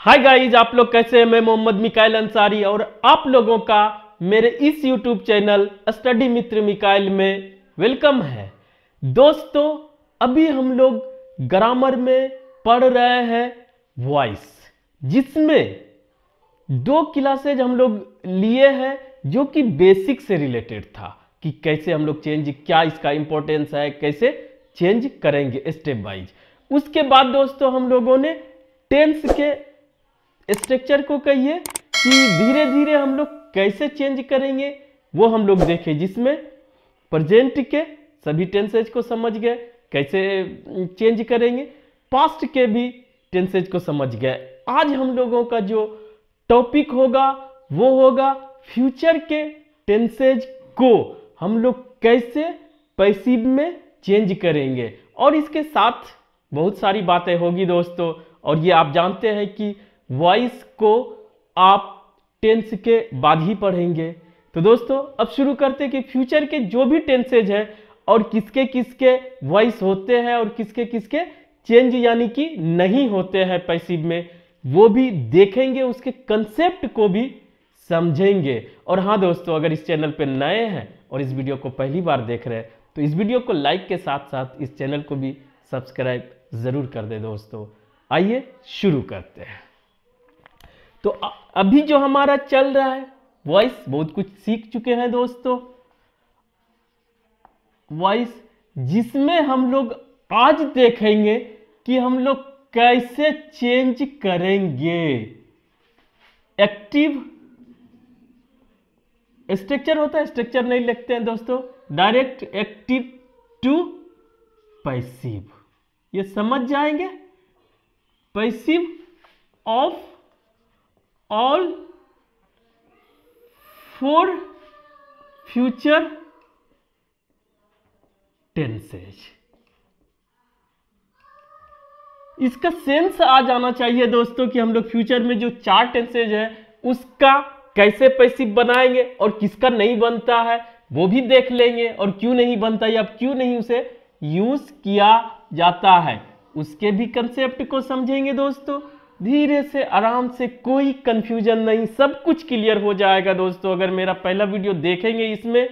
Hi guys, आप लोग कैसे हैं? मैं मोहम्मद मिकाइल अंसारी और आप लोगों का मेरे इस यूट्यूब चैनल स्टडी मित्र मिकाइल में वेलकम है। दोस्तों, अभी हम लोग ग्रामर में पढ़ रहे हैं वॉइस, जिसमें 2 क्लासेज हम लोग लिए हैं जो कि बेसिक से रिलेटेड था कि कैसे हम लोग चेंज, क्या इसका इंपॉर्टेंस है, कैसे चेंज करेंगे स्टेप वाइज। उसके बाद दोस्तों हम लोगों ने टेंस के स्ट्रक्चर को कहिए कि धीरे धीरे हम लोग कैसे चेंज करेंगे वो हम लोग देखें, जिसमें प्रेजेंट के सभी टेंसेज को समझ गए कैसे चेंज करेंगे, पास्ट के भी टेंसेज को समझ गए। आज हम लोगों का जो टॉपिक होगा वो होगा फ्यूचर के टेंसेज को हम लोग कैसे पैसिव में चेंज करेंगे, और इसके साथ बहुत सारी बातें होगी दोस्तों। और ये आप जानते हैं कि वॉइस को आप टेंस के बाद ही पढ़ेंगे। तो दोस्तों अब शुरू करते हैं कि फ्यूचर के जो भी टेंसेज हैं और किसके किसके वॉइस होते हैं और किसके किसके चेंज यानी कि नहीं होते हैं पैसिव में, वो भी देखेंगे, उसके कंसेप्ट को भी समझेंगे। और हाँ दोस्तों, अगर इस चैनल पे नए हैं और इस वीडियो को पहली बार देख रहे हैं तो इस वीडियो को लाइक के साथ साथ इस चैनल को भी सब्सक्राइब जरूर कर दे। दोस्तों आइए शुरू करते हैं। तो अभी जो हमारा चल रहा है वॉइस, बहुत कुछ सीख चुके हैं दोस्तों वॉइस, जिसमें हम लोग आज देखेंगे कि हम लोग कैसे चेंज करेंगे। एक्टिव स्ट्रक्चर होता है, स्ट्रक्चर नहीं लिखते हैं दोस्तों, डायरेक्ट एक्टिव टू पैसिव, ये समझ जाएंगे। Passive of all for future tenses, इसका सेंस आ जाना चाहिए दोस्तों कि हम लोग फ्यूचर में जो 4 टेंसेज है उसका कैसे पैसिव बनाएंगे और किसका नहीं बनता है वो भी देख लेंगे, और क्यों नहीं बनता या क्यों नहीं उसे यूज किया जाता है उसके भी कंसेप्ट को समझेंगे दोस्तों। धीरे से आराम से, कोई कंफ्यूजन नहीं, सब कुछ क्लियर हो जाएगा दोस्तों। अगर मेरा पहला वीडियो देखेंगे इसमें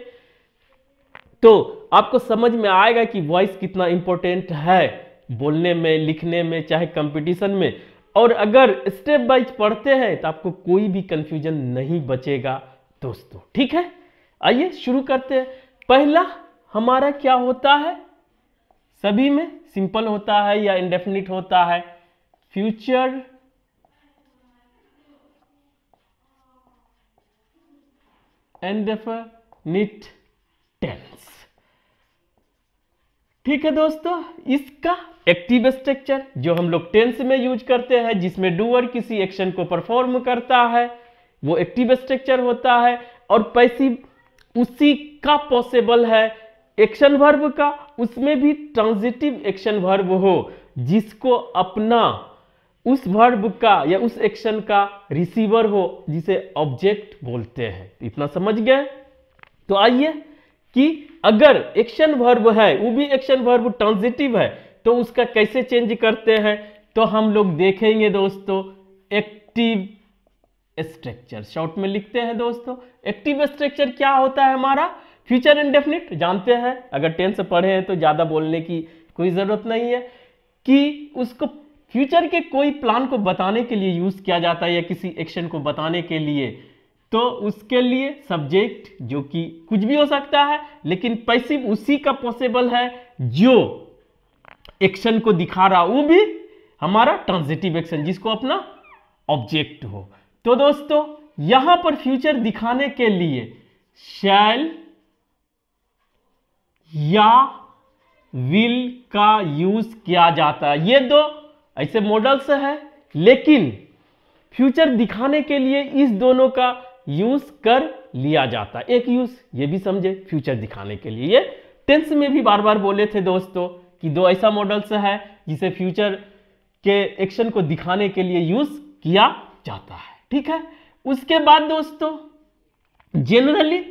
तो आपको समझ में आएगा कि वॉइस कितना इंपॉर्टेंट है बोलने में, लिखने में, चाहे कंपटीशन में। और अगर स्टेप वाइज पढ़ते हैं तो आपको कोई भी कंफ्यूजन नहीं बचेगा दोस्तों, ठीक है। आइए शुरू करते हैं। पहला हमारा क्या होता है, सभी में सिंपल होता है या इंडेफिनिट होता है, फ्यूचर इंडेफिनिट टेंस, ठीक है दोस्तों। इसका एक्टिव स्ट्रक्चर जो हम लोग टेंस में यूज करते हैं, जिसमें डूअर किसी एक्शन को परफॉर्म करता है, वो एक्टिव स्ट्रक्चर होता है। और पैसिव उसी का पॉसिबल है, एक्शन वर्ब का, उसमें भी ट्रांजिटिव एक्शन वर्ब हो जिसको अपना उस वर्ब का या उस एक्शन का रिसीवर हो, जिसे ऑब्जेक्ट बोलते हैं। इतना समझ गए। तो आइए कि अगर एक्शन वर्ब है, वो भी एक्शन वर्ब ट्रांजिटिव है, तो उसका कैसे चेंज करते हैं तो हम लोग देखेंगे दोस्तों। एक्टिव स्ट्रक्चर शॉर्ट में लिखते हैं दोस्तों। एक्टिव स्ट्रक्चर क्या होता है हमारा, फ्यूचर इंडेफिनिट जानते हैं, अगर टेंस पढ़े हैं तो ज्यादा बोलने की कोई जरूरत नहीं है, कि उसको फ्यूचर के कोई प्लान को बताने के लिए यूज किया जाता है या किसी एक्शन को बताने के लिए। तो उसके लिए सब्जेक्ट जो कि कुछ भी हो सकता है, लेकिन पैसिव उसी का पॉसिबल है जो एक्शन को दिखा रहा, वो भी हमारा ट्रांजिटिव एक्शन जिसको अपना ऑब्जेक्ट हो। तो दोस्तों यहां पर फ्यूचर दिखाने के लिए शैल या विल का यूज किया जाता है। ये 2 ऐसे मॉडल्स है, लेकिन फ्यूचर दिखाने के लिए इस दोनों का यूज कर लिया जाता है। एक यूज ये भी समझे, फ्यूचर दिखाने के लिए, ये टेंस में भी बार बार बोले थे दोस्तों कि 2 ऐसा मॉडल्स है जिसे फ्यूचर के एक्शन को दिखाने के लिए यूज किया जाता है, ठीक है। उसके बाद दोस्तों जनरली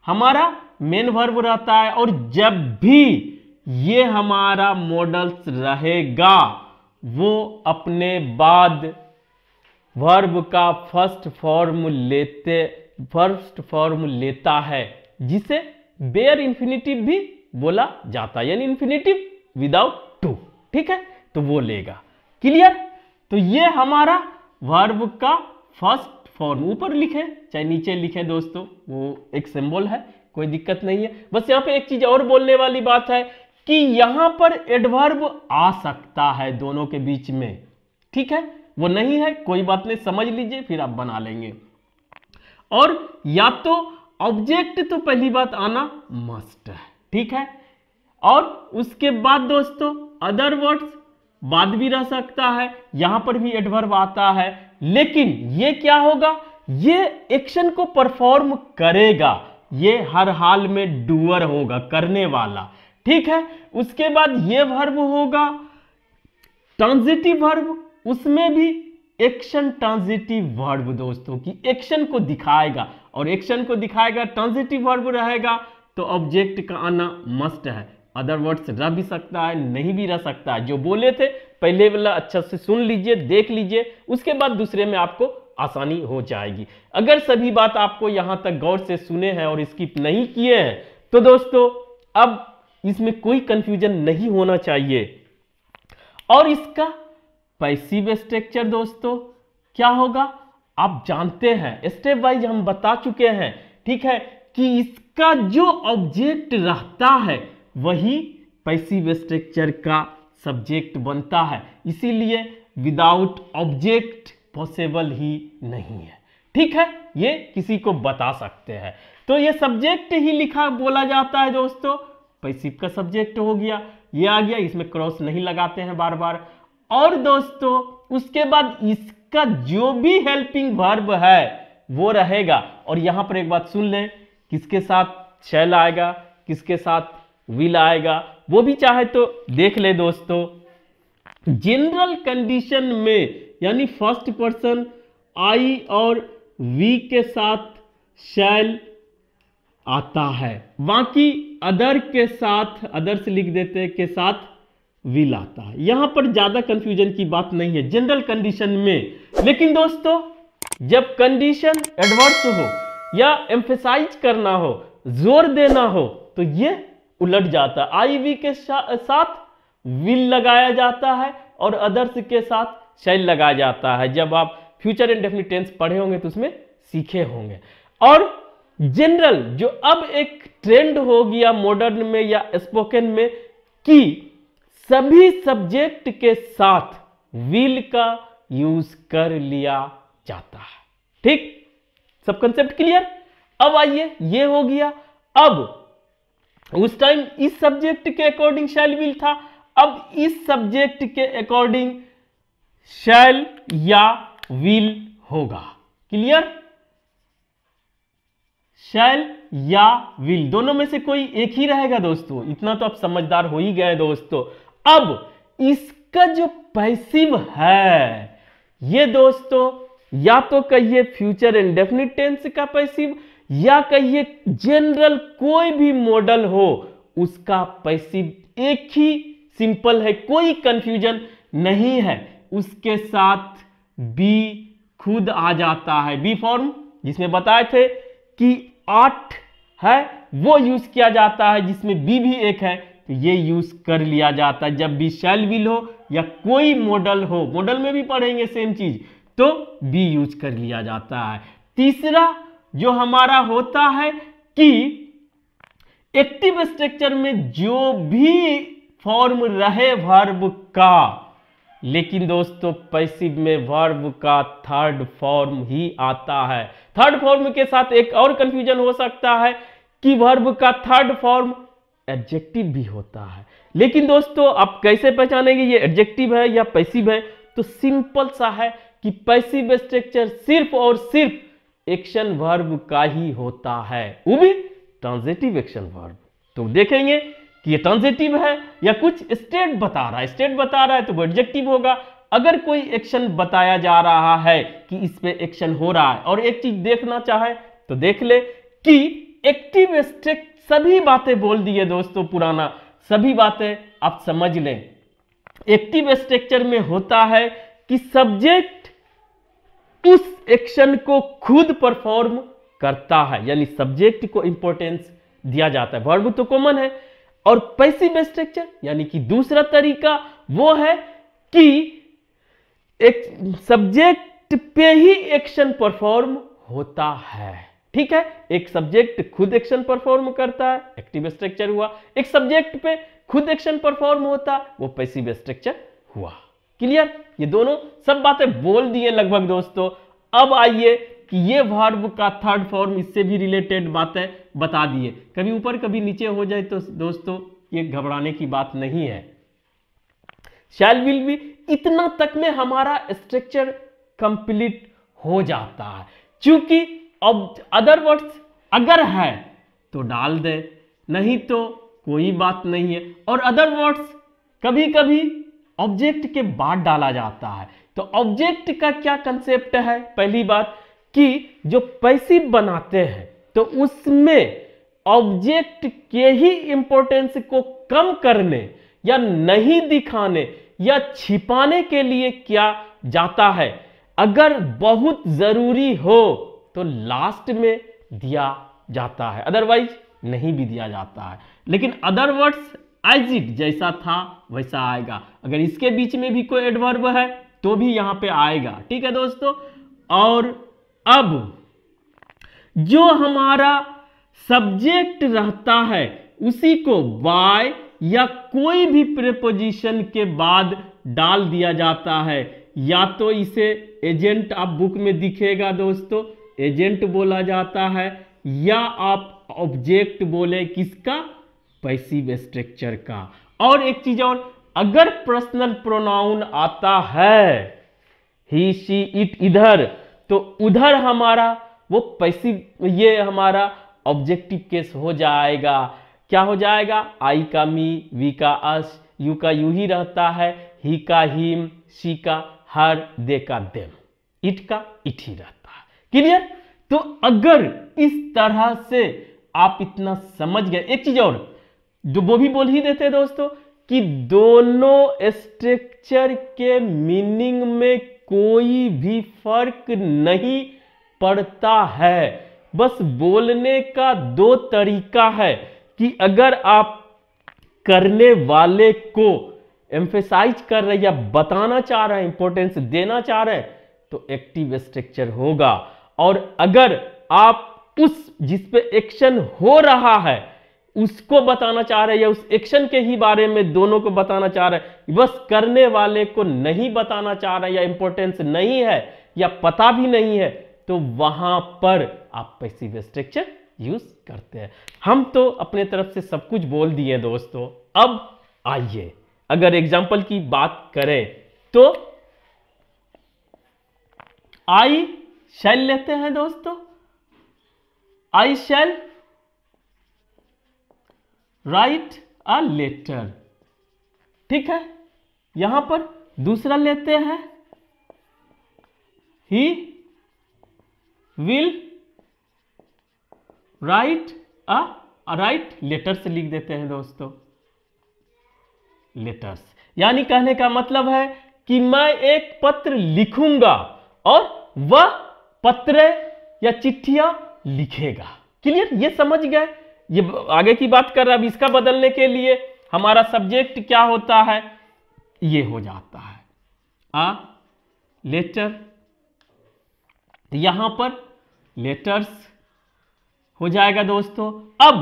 हमारा मेन वर्ब रहता है, और जब भी ये हमारा मॉडल्स रहेगा वो अपने बाद वर्ब का फर्स्ट फॉर्म लेता है, जिसे बेयर इंफिनिटिव भी बोला जाता है, यानी इंफिनिटिव विदाउट टू। ठीक है, तो वो लेगा। क्लियर? तो ये हमारा वर्ब का फर्स्ट फॉर्म, ऊपर लिखे चाहे नीचे लिखे दोस्तों, वो एक सिंबल है, कोई दिक्कत नहीं है। बस यहाँ पे एक चीज और बोलने वाली बात है कि यहां पर एडवर्ब आ सकता है दोनों के बीच में। ठीक है, वो नहीं है कोई बात नहीं, समझ लीजिए फिर आप बना लेंगे। और या तो ऑब्जेक्ट तो पहली बात आना मस्ट है। ठीक है, और उसके बाद दोस्तों अदर वर्ड्स बाद भी रह सकता है, यहां पर भी एडवर्ब आता है, लेकिन ये क्या होगा, ये एक्शन को परफॉर्म करेगा, ये हर हाल में डूअर होगा, करने वाला। ठीक है, उसके बाद ये वर्ब होगा ट्रांजिटिव वर्ब, उसमें भी एक्शन ट्रांजिटिव वर्ब दोस्तों की एक्शन को दिखाएगा, और एक्शन को दिखाएगा ट्रांजिटिव वर्ब रहेगा, तो ऑब्जेक्ट का आना मस्ट है। अदर वर्ड्स रह भी सकता है, नहीं भी रह सकता है। जो बोले थे पहले वाला अच्छा से सुन लीजिए, देख लीजिए, उसके बाद दूसरे में आपको आसानी हो जाएगी। अगर सभी बात आपको यहां तक गौर से सुने हैं और स्किप नहीं किए हैं तो दोस्तों अब इसमें कोई कंफ्यूजन नहीं होना चाहिए। और इसका पैसिव स्ट्रक्चर दोस्तों क्या होगा, आप जानते हैं, स्टेप वाइज हम बता चुके हैं। ठीक है, कि इसका जो ऑब्जेक्ट रहता है वही पैसिव स्ट्रक्चर का सब्जेक्ट बनता है, इसीलिए विदाउट ऑब्जेक्ट पॉसिबल ही नहीं है। ठीक है, ये किसी को बता सकते हैं। तो ये सब्जेक्ट ही लिखा बोला जाता है दोस्तों, पैसिव का सब्जेक्ट हो गया, ये आ गया, इसमें क्रॉस नहीं लगाते हैं बार बार। और दोस्तों उसके बाद इसका जो भी हेल्पिंग वर्ब है वो रहेगा। और यहां पर एक बात सुन लें, किसके साथ शैल आएगा, किसके साथ विल आएगा, वो भी चाहे तो देख ले दोस्तों। जनरल कंडीशन में यानी फर्स्ट पर्सन आई और वी के साथ शैल आता है, बाकी अदर के साथ, अदर से लिख देते हैं, के साथ विल आता है। यहां पर ज्यादा कंफ्यूजन की बात नहीं है जनरल कंडीशन में। लेकिन दोस्तों जब कंडीशन एडवर्स हो या एम्फेसाइज करना हो, जोर देना हो, तो ये उलट जाता है। आई वी के साथ विल लगाया जाता है और अदर्स के साथ शैल लगाया जाता है। जब आप फ्यूचर इंडेफिनिट टेंस पढ़े होंगे तो उसमें सीखे होंगे। और जनरल जो अब एक ट्रेंड हो गया मॉडर्न में या स्पोकन में कि सभी सब्जेक्ट के साथ विल का यूज कर लिया जाता है। ठीक, सब कंसेप्ट क्लियर? अब आइए, ये हो गया। अब उस टाइम इस सब्जेक्ट के अकॉर्डिंग शैल विल था, अब इस सब्जेक्ट के अकॉर्डिंग शैल या विल होगा। क्लियर? शैल या विल दोनों में से कोई एक ही रहेगा दोस्तों, इतना तो आप समझदार हो ही गए दोस्तों। अब इसका जो पैसिव है ये दोस्तों या तो कहिए फ्यूचर इंडेफिनिट टेंस का पैसिव, या कहिए जनरल कोई भी मॉडल हो उसका पैसिव एक ही सिंपल है, कोई कंफ्यूजन नहीं है। उसके साथ बी खुद आ जाता है, बी फॉर्म जिसमें बताए थे कि 8 है वो यूज किया जाता है, जिसमें बी भी एक है, तो ये यूज कर लिया जाता है जब भी शैल विल हो या कोई मॉडल हो। मॉडल में भी पढ़ेंगे सेम चीज, तो बी यूज कर लिया जाता है। तीसरा जो हमारा होता है कि एक्टिव स्ट्रक्चर में जो भी फॉर्म रहे वर्ब का, लेकिन दोस्तों पैसिव में वर्ब का थर्ड फॉर्म ही आता है। थर्ड फॉर्म के साथ एक और कंफ्यूजन हो सकता है कि वर्ब का थर्ड फॉर्म एडजेक्टिव भी होता है, लेकिन दोस्तों आप कैसे पहचानेंगे ये एडजेक्टिव है या पैसिव है? तो सिंपल सा है कि पैसिव स्ट्रक्चर सिर्फ और सिर्फ एक्शन वर्ब का ही होता है, वो भी ट्रांजिटिव एक्शन वर्ब। तो देखेंगे कि ये ट्रांजिटिव है या कुछ स्टेट बता रहा है, स्टेट बता रहा है तो वो एडजेक्टिव होगा। अगर कोई एक्शन बताया जा रहा है कि इस पे एक्शन हो रहा है, और एक चीज देखना चाहे तो देख ले कि एक्टिव स्ट्रक्चर सभी बातें बोल दिए दोस्तों, पुराना सभी बातें आप समझ लें। एक्टिव स्ट्रक्चर में होता है कि सब्जेक्ट उस एक्शन को खुद परफॉर्म करता है, यानी सब्जेक्ट को इंपॉर्टेंस दिया जाता है। वर्ब तो कॉमन है। और पैसिव स्ट्रक्चर यानी कि दूसरा तरीका वो है कि एक सब्जेक्ट पे ही एक्शन परफॉर्म होता है। ठीक है, एक सब्जेक्ट खुद एक्शन परफॉर्म करता है, एक्टिव स्ट्रक्चर हुआ। एक सब्जेक्ट पे खुद एक्शन परफॉर्म होता, वो पैसिव स्ट्रक्चर हुआ। क्लियर? ये दोनों सब बातें बोल दिए लगभग दोस्तों। अब आइए कि ये वर्ब का थर्ड फॉर्म, इससे भी रिलेटेड बातें बता दिए। कभी ऊपर कभी नीचे हो जाए तो दोस्तों ये घबराने की बात नहीं है। शैल विल भी, इतना तक में हमारा स्ट्रक्चर कंप्लीट हो जाता है। क्योंकि अब अदर वर्ड्स अगर है तो डाल दे, नहीं तो कोई बात नहीं है। और अदर वर्ड्स कभी कभी ऑब्जेक्ट के बाद डाला जाता है। तो ऑब्जेक्ट का क्या कंसेप्ट है? पहली बात कि जो पैसिव बनाते हैं तो उसमें ऑब्जेक्ट के ही इंपॉर्टेंस को कम करने या नहीं दिखाने या छिपाने के लिए किया जाता है। अगर बहुत जरूरी हो तो लास्ट में दिया जाता है, अदरवाइज नहीं भी दिया जाता है। लेकिन अदर वर्ड्स एज इट जैसा था वैसा आएगा। अगर इसके बीच में भी कोई एडवर्ब है तो भी यहां पे आएगा। ठीक है दोस्तों। और अब जो हमारा सब्जेक्ट रहता है उसी को बाय या कोई भी प्रीपोजिशन के बाद डाल दिया जाता है। या तो इसे एजेंट, आप बुक में दिखेगा दोस्तों, एजेंट बोला जाता है, या आप ऑब्जेक्ट बोले किसका? पैसिव स्ट्रक्चर का। और एक चीज और, अगर पर्सनल प्रोनाउन आता है ही शी इट इधर, तो उधर हमारा वो पैसिव, ये हमारा ऑब्जेक्टिव केस हो जाएगा। क्या हो जाएगा? आई का मी, वी का अस, यू का यू ही रहता है, ही का हिम, शी का हर, दे का देम, इट का इट ही रहता है। क्लियर? तो अगर इस तरह से आप इतना समझ गए, एक चीज और जो वो भी बोल ही देते हैं दोस्तों कि दोनों स्ट्रक्चर के मीनिंग में कोई भी फर्क नहीं पड़ता है। बस बोलने का दो तरीका है कि अगर आप करने वाले को एम्फेसाइज कर रहे हैं या बताना चाह रहे हैं, इंपॉर्टेंस देना चाह रहे हैं, तो एक्टिव स्ट्रक्चर होगा। और अगर आप उस जिस पे एक्शन हो रहा है उसको बताना चाह रहे हैं या उस एक्शन के ही बारे में दोनों को बताना चाह रहे हैं, बस करने वाले को नहीं बताना चाह रहे हैं या इंपॉर्टेंस नहीं है या पता भी नहीं है, तो वहां पर आप पैसिव स्ट्रक्चर यूज करते हैं। हम तो अपने तरफ से सब कुछ बोल दिए दोस्तों। अब आइए अगर एग्जाम्पल की बात करें तो आई शैल लेते हैं दोस्तों। आई शैल राइट अ लेटर। ठीक है, यहां पर दूसरा लेते हैं he will write a write letters लिख देते हैं दोस्तों। लेटर्स यानी कहने का मतलब है कि मैं एक पत्र लिखूंगा और वह पत्र या चिट्ठियां लिखेगा। क्लियर? ये समझ गए? ये आगे की बात कर रहा है। अब इसका बदलने के लिए हमारा सब्जेक्ट क्या होता है? ये हो जाता है आ लेटर। यहां पर लेटर्स हो जाएगा दोस्तों। अब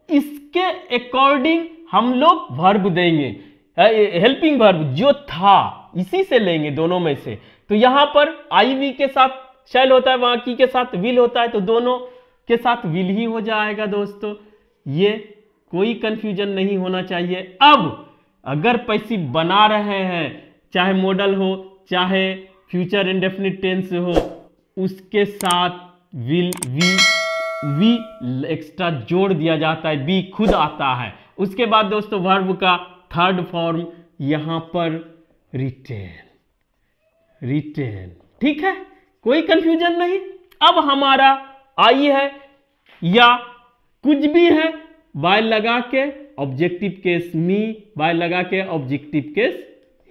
इसके अकॉर्डिंग हम लोग वर्ब देंगे, हेल्पिंग वर्ब जो था इसी से लेंगे दोनों में से। तो यहां पर आई वी के साथ शैल होता है, वहां की के साथ विल होता है, तो दोनों के साथ विल ही हो जाएगा दोस्तों। ये कोई कंफ्यूजन नहीं होना चाहिए। अब अगर पैसिव बना रहे हैं, चाहे मॉडल हो चाहे फ्यूचर इंडेफिनिट टेंस हो, उसके साथ विल वी एक्स्ट्रा जोड़ दिया जाता है, बी खुद आता है। उसके बाद दोस्तों वर्ब का थर्ड फॉर्म यहां पर रिटेन। ठीक है, कोई कंफ्यूजन नहीं। अब हमारा आई है या कुछ भी है, बाय लगा के ऑब्जेक्टिव केस मी, बाय लगा के ऑब्जेक्टिव केस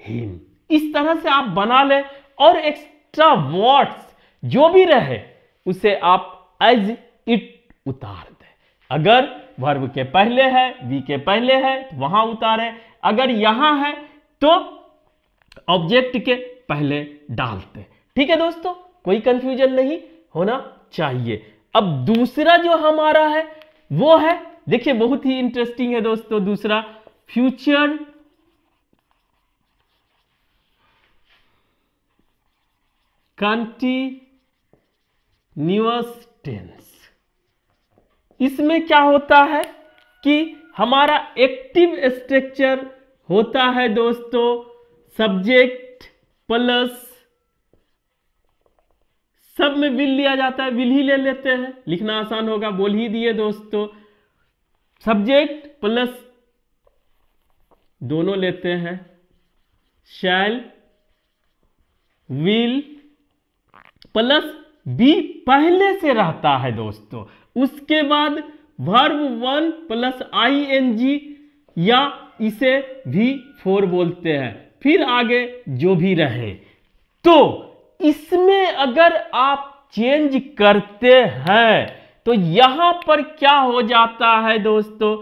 हिम। इस तरह से आप बना ले और एक्स्ट्रा वर्ड्स जो भी रहे उसे आप एज इट उतार दें। अगर वर्ब के पहले है, वी के पहले है तो वहां उतारे, अगर यहां है तो ऑब्जेक्ट के पहले डालते। ठीक है दोस्तों, कोई कंफ्यूजन नहीं होना चाहिए। अब दूसरा जो हमारा है वो है, देखिए बहुत ही इंटरेस्टिंग है दोस्तों, दूसरा फ्यूचर कंटीन्यूअस टेंस। इसमें क्या होता है कि हमारा एक्टिव स्ट्रक्चर होता है दोस्तों सब्जेक्ट प्लस, सब में विल लिया जाता है, विल ही ले लेते हैं, लिखना आसान होगा, बोल ही दिए दोस्तों। सब्जेक्ट प्लस दोनों लेते हैं, शैल, विल प्लस बी पहले से रहता है दोस्तों। उसके बाद वर्ब 1 प्लस आईएनजी या इसे V4 बोलते हैं, फिर आगे जो भी रहे। तो इसमें अगर आप चेंज करते हैं तो यहां पर क्या हो जाता है दोस्तों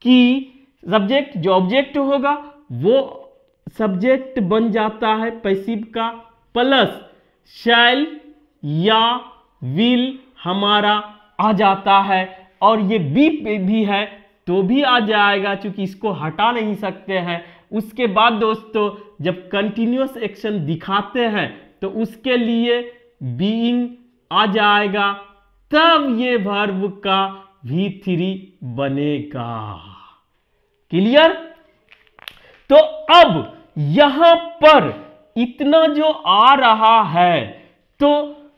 कि सब्जेक्ट जो ऑब्जेक्ट होगा वो सब्जेक्ट बन जाता है पैसिव का, प्लस शैल या विल हमारा आ जाता है, और ये बी पे भी है तो भी आ जाएगा क्योंकि इसको हटा नहीं सकते हैं। उसके बाद दोस्तों जब कंटिन्यूअस एक्शन दिखाते हैं तो उसके लिए बीइंग आ जाएगा, तब ये वर्ब का V3 बनेगा। क्लियर? तो अब यहां पर इतना जो आ रहा है, तो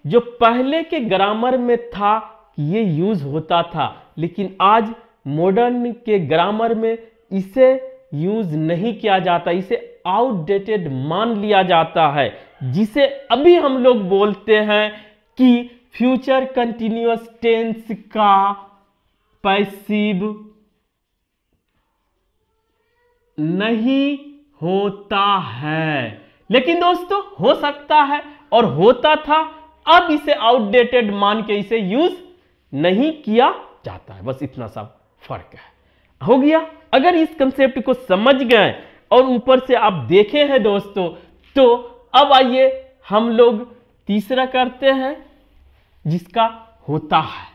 जो पहले के ग्रामर में था ये यूज होता था, लेकिन आज मॉडर्न के ग्रामर में इसे यूज नहीं किया जाता, इसे आउटडेटेड मान लिया जाता है, जिसे अभी हम लोग बोलते हैं कि फ्यूचर कंटिन्यूअस टेंस का पैसिव नहीं होता है। लेकिन दोस्तों हो सकता है और होता था, अब इसे आउटडेटेड मान के इसे यूज नहीं किया जाता है, बस इतना सा फर्क है। हो गया? अगर इस कंसेप्ट को समझ गए और ऊपर से आप देखे हैं दोस्तों, तो अब आइए हम लोग तीसरा करते हैं जिसका होता है।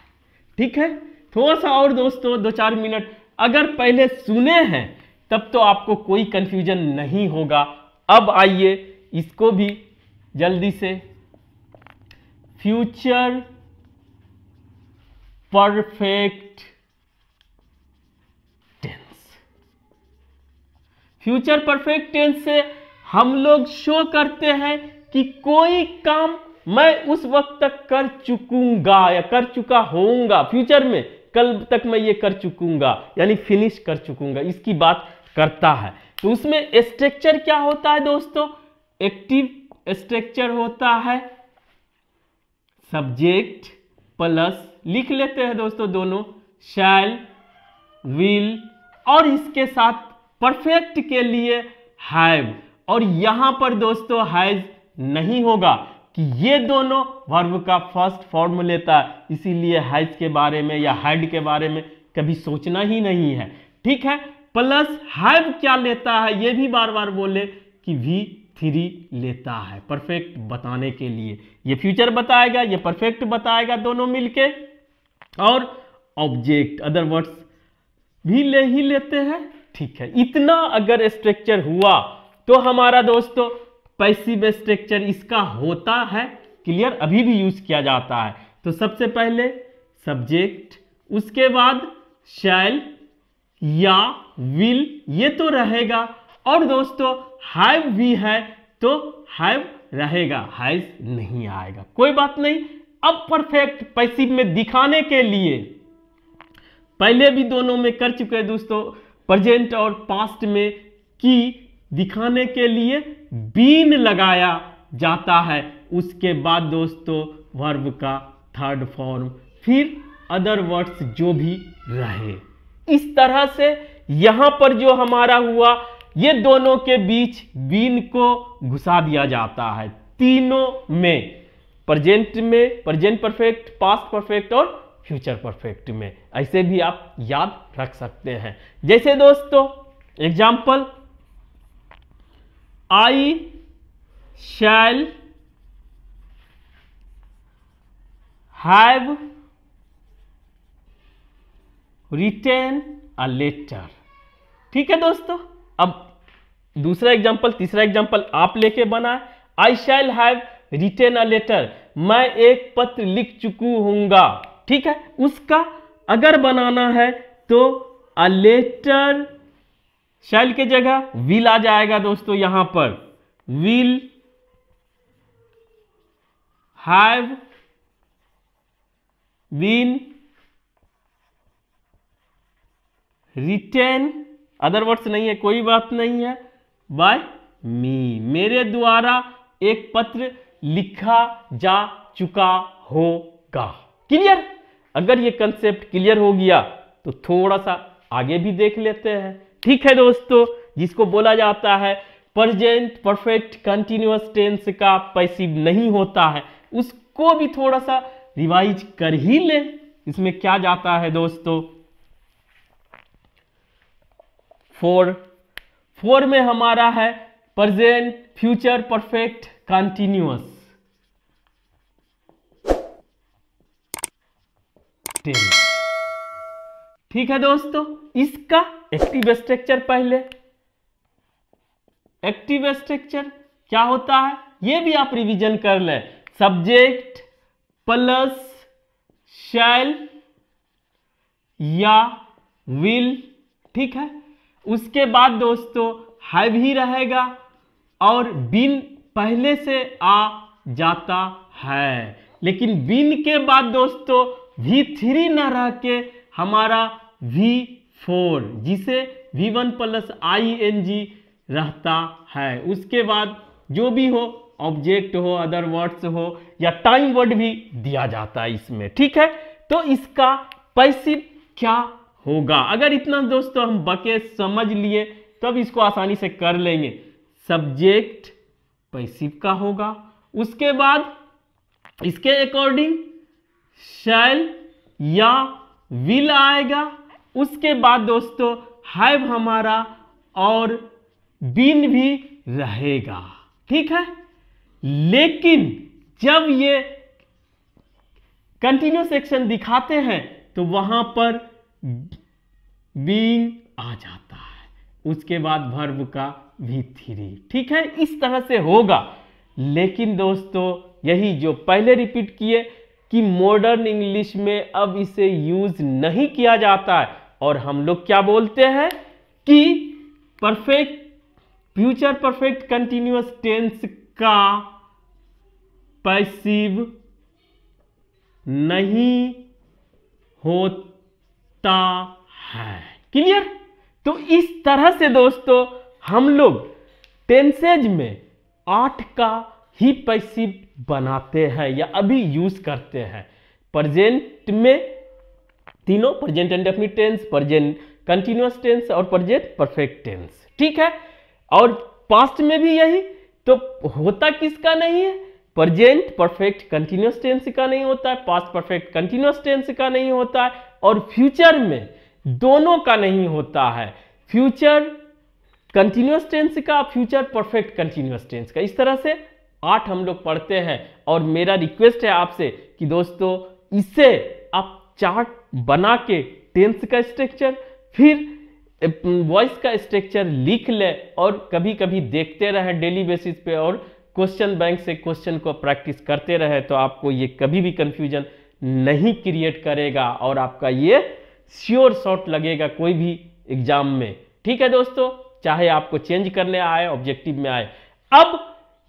ठीक है, थोड़ा सा और दोस्तों 2-4 मिनट अगर पहले सुने हैं तब तो आपको कोई कंफ्यूजन नहीं होगा। अब आइए इसको भी जल्दी से, future perfect tense. Future perfect tense से हम लोग शो करते हैं कि कोई काम मैं उस वक्त तक कर चुकूंगा या कर चुका होऊंगा, फ्यूचर में कल तक मैं ये कर चुकूंगा, यानी फिनिश कर चुकूंगा, इसकी बात करता है। तो उसमें स्ट्रक्चर क्या होता है दोस्तों? एक्टिव स्ट्रक्चर होता है सब्जेक्ट प्लस, लिख लेते हैं दोस्तों दोनों, शैल, विल, और इसके साथ परफेक्ट के लिए हैव, और यहां पर दोस्तों हैज नहीं होगा कि ये दोनों वर्ब का फर्स्ट फॉर्म लेता है, इसीलिए हैज के बारे में या हैड के बारे में कभी सोचना ही नहीं है। ठीक है, प्लस हैव क्या लेता है ये भी बार बार बोले कि V3 लेता है परफेक्ट बताने के लिए। ये फ्यूचर बताएगा, ये परफेक्ट बताएगा, दोनों मिलके, और ऑब्जेक्ट अदर वर्ड्स भी ले ही लेते हैं। ठीक है, इतना अगर स्ट्रक्चर हुआ तो हमारा दोस्तों पैसिव स्ट्रक्चर इसका होता है। क्लियर? अभी भी यूज किया जाता है। तो सबसे पहले सब्जेक्ट, उसके बाद शैल या विल, ये तो रहेगा, और दोस्तों हैव भी है तो हैव रहेगा, हैज नहीं आएगा, कोई बात नहीं। अब परफेक्ट पैसिव में दिखाने के लिए पहले भी दोनों में कर चुके हैं दोस्तों, प्रेजेंट और पास्ट में, कि दिखाने के लिए बीन लगाया जाता है, उसके बाद दोस्तों वर्ब का थर्ड फॉर्म, फिर अदर वर्ड्स जो भी रहे। इस तरह से यहां पर जो हमारा हुआ, ये दोनों के बीच बीन को घुसा दिया जाता है तीनों में। प्रेजेंट में प्रेजेंट परफेक्ट, पास्ट परफेक्ट और फ्यूचर परफेक्ट में। ऐसे भी आप याद रख सकते हैं। जैसे दोस्तों example, I shall have written a letter. ठीक है दोस्तों, अब दूसरा एग्जाम्पल, तीसरा एग्जाम्पल आप लेके बनाए। I shall have written a letter, मैं एक पत्र लिख चुकू हूंगा। ठीक है, उसका अगर बनाना है तो अ लेटर, शैल के जगह विल आ जाएगा दोस्तों। यहां पर will have been written, other words नहीं है, कोई बात नहीं है, बाय मी, मेरे द्वारा एक पत्र लिखा जा चुका होगा। क्लियर? अगर ये कंसेप्ट क्लियर हो गया तो थोड़ा सा आगे भी देख लेते हैं। ठीक है दोस्तों, जिसको बोला जाता है प्रेजेंट परफेक्ट कंटिन्यूअस टेंस का पैसिव नहीं होता है, उसको भी थोड़ा सा रिवाइज कर ही ले। इसमें क्या जाता है दोस्तों, फोर में हमारा है present future perfect continuous tense. ठीक है दोस्तों, इसका एक्टिव स्ट्रक्चर, पहले एक्टिव स्ट्रक्चर क्या होता है ये भी आप रिवीजन कर ले। सब्जेक्ट प्लस शैल या विल। ठीक है, उसके बाद दोस्तों हैव ही रहेगा और बीन पहले से आ जाता है, लेकिन बीन के बाद दोस्तों V3 ना रह के हमारा V4, जिसे V1 प्लस ING रहता है। उसके बाद जो भी हो, ऑब्जेक्ट हो, अदर वर्ड्स हो या टाइम वर्ड भी दिया जाता है इसमें। ठीक है, तो इसका पैसिव क्या होगा, अगर इतना दोस्तों हम बके समझ लिए तब इसको आसानी से कर लेंगे। सब्जेक्ट पैसिव का होगा, उसके बाद इसके अकॉर्डिंग शैल या विल आएगा, उसके बाद दोस्तों हैव हमारा और बीन भी रहेगा। ठीक है, लेकिन जब ये कंटिन्यूअस सेक्शन दिखाते हैं तो वहां पर बीइंग आ जाता है, उसके बाद वर्ब का V3। ठीक है, इस तरह से होगा। लेकिन दोस्तों यही जो पहले रिपीट किए कि मॉडर्न इंग्लिश में अब इसे यूज नहीं किया जाता है और हम लोग क्या बोलते हैं कि perfect future perfect continuous tense का पैसिव नहीं होता है। क्लियर? तो इस तरह से दोस्तों हम लोग टेंसेज में 8 का ही पैसिव बनाते हैं या अभी यूज करते हैं। प्रेजेंट में तीनों, present indefinite tense, present continuous tense और प्रेजेंट परफेक्ट टेंस। ठीक है, और पास्ट में भी यही। तो होता किसका नहीं है? प्रेजेंट परफेक्ट कंटिन्यूअस टेंस का नहीं होता है, पास्ट परफेक्ट कंटिन्यूअस टेंस का नहीं होता है, और फ्यूचर में दोनों का नहीं होता है, फ्यूचर कंटिन्यूअस टेंस का, फ्यूचर परफेक्ट कंटिन्यूअस टेंस का। इस तरह से 8 हम लोग पढ़ते हैं। और मेरा रिक्वेस्ट है आपसे कि दोस्तों इससे आप चार्ट बना के टेंस का स्ट्रक्चर, फिर वॉइस का स्ट्रक्चर लिख ले और कभी कभी देखते रहे डेली बेसिस पे, और क्वेश्चन बैंक से क्वेश्चन को प्रैक्टिस करते रहे, तो आपको ये कभी भी कंफ्यूजन नहीं क्रिएट करेगा और आपका ये श्योर शॉट लगेगा कोई भी एग्जाम में। ठीक है दोस्तों, चाहे आपको चेंज करने आए, ऑब्जेक्टिव में आए। अब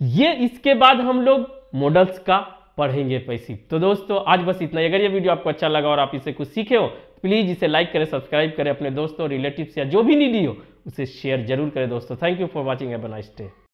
ये इसके बाद हम लोग मॉडल्स का पढ़ेंगे पैसिव। तो दोस्तों आज बस इतना ही। अगर ये वीडियो आपको अच्छा लगा और आप इसे कुछ सीखे हो, प्लीज इसे लाइक करें, सब्सक्राइब करें, अपने दोस्तों, रिलेटिव्स या जो भी नीडी हो उसे शेयर जरूर करें दोस्तों। Thank you for watching, have a nice day.